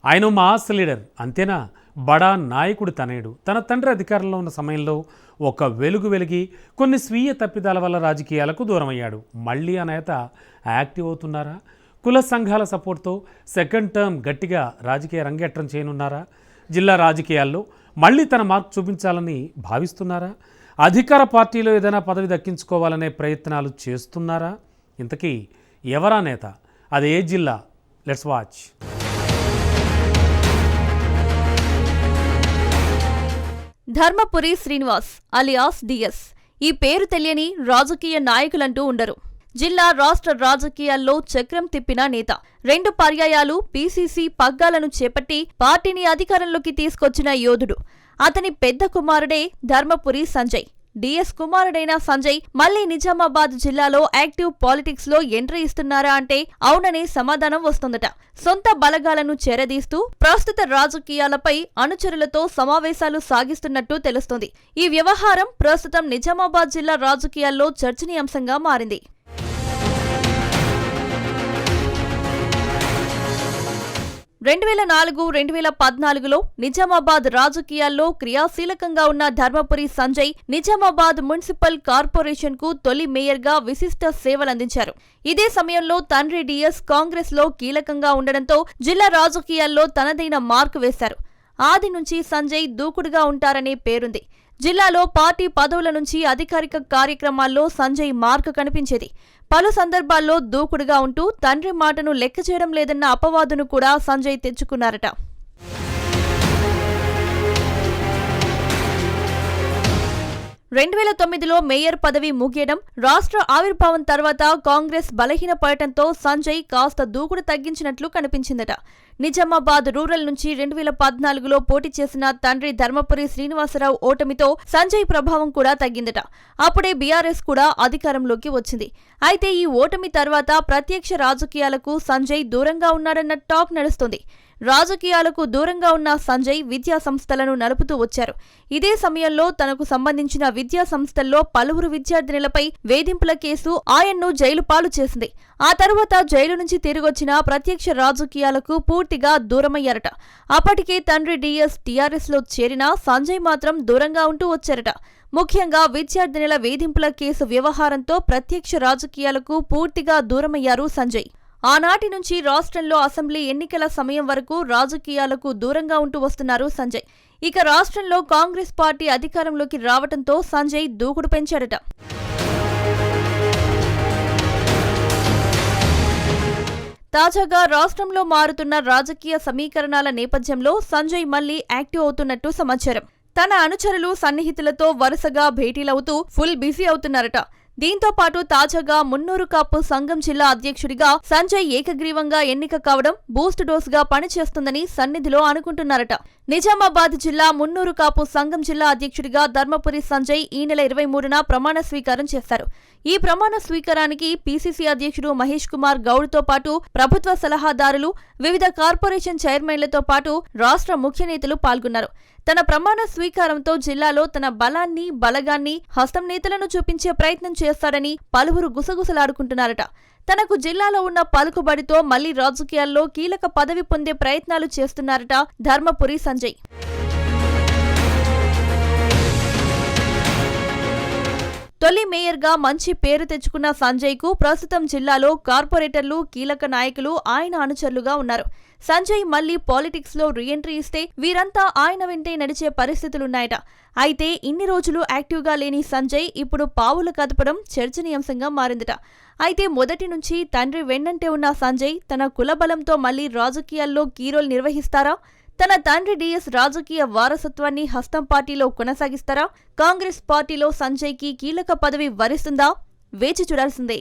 ఆయన mass leader అంతేనా, బడా నాయకుడు తనయుడు. తన తండ్రి అధికారంలో ఉన్న సమయంలో ఒక వెలుగు వెలిగి కొన్ని స్వీయ తప్పిదాల వల్ల రాజకీయాలకు దూరమయ్యాడు. మళ్ళీ ఆ నేత యాక్టివ్ అవుతున్నారా? కుల సంఘాల సపోర్ట్తో సెకండ్ టర్మ్ గట్టిగా రాజకీయ రంగేట్రం చేయనున్నారా? జిల్లా రాజకీయాల్లో మళ్ళీ తన మార్క్ చూపించాలని భావిస్తున్నారా? అధికార పార్టీలో ఏదైనా పదవి దక్కించుకోవాలనే ప్రయత్నాలు చేస్తున్నారా? ఇంతకీ ఎవరా నేత? అది ఏ జిల్లా? Let's watch. Dharmapuri Srinivas alias DS. ఈ పేరు తెలియని రాజకీయ నాయకులంటూ ఉండరు. జిల్లా రాష్ట్ర రాజకీయాల్లో చక్రం తిప్పిన నేత. 2 పర్యాయాలు పీసీసీ పగ్గాలను చేపట్టి పార్టీని అధికారంలోకి తీసుకొచ్చిన యోధుడు. అతని పెద్ద కుమారుడే ధర్మపురి సంజయ్. డిఎస్ కుమారుడైన సంజయ్ మళ్లీ నిజామాబాద్ జిల్లాలో యాక్టివ్ పాలిటిక్స్ లో ఎంట్రీ ఇస్తున్నారా అంటే అవుననే సమాధానం వస్తుందట. సొంత బలగాలను చేరదీస్తూ ప్రస్తుత రాజకీయాలపై అనుచరులతో సమావేశాలు సాగిస్తున్నట్టు తెలుస్తోంది. ఈ వ్యవహారం ప్రస్తుతం నిజామాబాద్ జిల్లా రాజకీయాల్లో చర్చనీయాంశంగా మారింది. 2004-2014లో నిజామాబాద్ రాజకీయాల్లో క్రియాశీలకంగా ఉన్న ధర్మపురి సంజయ్ నిజామాబాద్ మున్సిపల్ కార్పొరేషన్ కు తొలి మేయర్గా విశిష్ట సేవలందించారు. ఇదే సమయంలో తండ్రి డిఎస్ కాంగ్రెస్ లో కీలకంగా ఉండడంతో జిల్లా రాజకీయాల్లో తనదైన మార్కు వేశారు. ఆది నుంచి సంజయ్ దూకుడుగా ఉంటారనే పేరుంది. జిల్లాలో పార్టీ పదవుల నుంచి అధికారిక కార్యక్రమాల్లో సంజయ్ మార్కు కనిపించేది. పలు సందర్భాల్లో దూకుడుగా ఉంటూ తండ్రి మాటను లెక్క చేయడం లేదన్న అపవాదును కూడా సంజయ్ తెచ్చుకున్నారట. 2009లో మేయర్ పదవి ముగియడం, రాష్ట్ర ఆవిర్భావం తర్వాత కాంగ్రెస్ బలహీనపడటంతో సంజయ్ కాస్త దూకుడు తగ్గించినట్లు కనిపించిందట. నిజామాబాద్ రూరల్ నుంచి 2014లో పోటీ చేసిన తండ్రి ధర్మపురి శ్రీనివాసరావు ఓటమితో సంజయ్ ప్రభావం కూడా తగ్గిందట. అప్పుడే బీఆర్ఎస్ కూడా అధికారంలోకి వచ్చింది. అయితే ఈ ఓటమి తర్వాత ప్రత్యక్ష రాజకీయాలకు సంజయ్ దూరంగా ఉన్నాడన్న టాక్ నడుస్తోంది. రాజకీయాలకు దూరంగా ఉన్న సంజయ్ విద్యా సంస్థలను నడుపుతూ వచ్చారు. ఇదే సమయంలో తనకు సంబంధించిన విద్యా సంస్థల్లో పలువురు విద్యార్థినులపై వేధింపుల కేసు ఆయన్ను జైలు పాలు చేసింది. ఆ తర్వాత జైలు నుంచి తిరిగొచ్చిన ప్రత్యక్ష రాజకీయాలకు పూర్తిగా దూరమయ్యారట. అప్పటికే తండ్రి డిఎస్ టీఆర్ఎస్ లో చేరినా సంజయ్ మాత్రం దూరంగా ఉంటూ వచ్చారట. ముఖ్యంగా విద్యార్థినుల వేధింపుల కేసు వ్యవహారంతో ప్రత్యక్ష రాజకీయాలకు పూర్తిగా దూరమయ్యారు సంజయ్. ఆనాటి నుంచి రాష్ట్రంలో అసెంబ్లీ ఎన్నికల సమయం వరకు రాజకీయాలకు దూరంగా ఉంటూ వస్తున్నారు సంజయ్. ఇక రాష్ట్రంలో కాంగ్రెస్ పార్టీ అధికారంలోకి రావడంతో సంజయ్ దూకుడు పెంచాడట. తాజాగా రాష్ట్రంలో మారుతున్న రాజకీయ సమీకరణాల నేపథ్యంలో సంజయ్ మళ్లీ యాక్టివ్ అవుతున్నట్టు సమాచారం. తన అనుచరులు సన్నిహితులతో వరుసగా భేటీలవుతూ ఫుల్ బిజీ అవుతున్నారట. దీంతో పాటు తాజాగా మున్నూరు కాపు సంఘం జిల్లా అధ్యక్షుడిగా సంజయ్ ఏకగ్రీవంగా ఎన్నిక కావడం బూస్ట్ డోస్ గా పనిచేస్తుందని సన్నిధిలో అనుకుంటున్నారట. నిజామాబాద్ జిల్లా మున్నూరు కాపు సంఘం జిల్లా అధ్యక్షుడిగా ధర్మపురి సంజయ్ ఈ నెల 23న ప్రమాణ స్వీకారం చేశారు. ఈ ప్రమాణ స్వీకారానికి పీసీసీ అధ్యక్షుడు మహేష్ కుమార్ గౌడ్తో పాటు ప్రభుత్వ సలహాదారులు, వివిధ కార్పొరేషన్ చైర్మన్లతో పాటు రాష్ట్ర ముఖ్య నేతలు పాల్గొన్నారు. తన ప్రమాణ స్వీకారంతో జిల్లాలో తన బలాన్ని, బలగాన్ని, హస్తం నేతలను చూపించే ప్రయత్నం చేస్తాడని పలువురు గుసగుసలాడుకుంటున్నారట. తనకు జిల్లాలో ఉన్న పలుకుబడితో మళ్లీ రాజకీయాల్లో కీలక పదవి పొందే ప్రయత్నాలు చేస్తున్నారట ధర్మపురి సంజయ్. తొలి మేయర్గా మంచి పేరు తెచ్చుకున్న సంజయ్ కు ప్రస్తుతం జిల్లాలో కార్పొరేటర్లు, కీలక నాయకులు ఆయన అనుచరులుగా ఉన్నారు. సంజయ్ మళ్లీ పాలిటిక్స్ లో రీఎంట్రీ ఇస్తే వీరంతా ఆయన వెంటే నడిచే పరిస్థితులున్నాయట. అయితే ఇన్ని రోజులు యాక్టివ్గా లేని సంజయ్ ఇప్పుడు పావులు కదపడం చర్చనీయాంశంగా మారిందట. అయితే మొదటి నుంచి తండ్రి వెన్నంటే ఉన్న సంజయ్ తన కులబలంతో మళ్లీ రాజకీయాల్లో కీరోల్ నిర్వహిస్తారా? తన తండ్రి డిఎస్ రాజకీయ వారసత్వాన్ని హస్తం పార్టీలో కొనసాగిస్తారా? కాంగ్రెస్ పార్టీలో సంజయ్కి కీలక పదవి వరిస్తుందా? వేచి చూడాల్సిందే.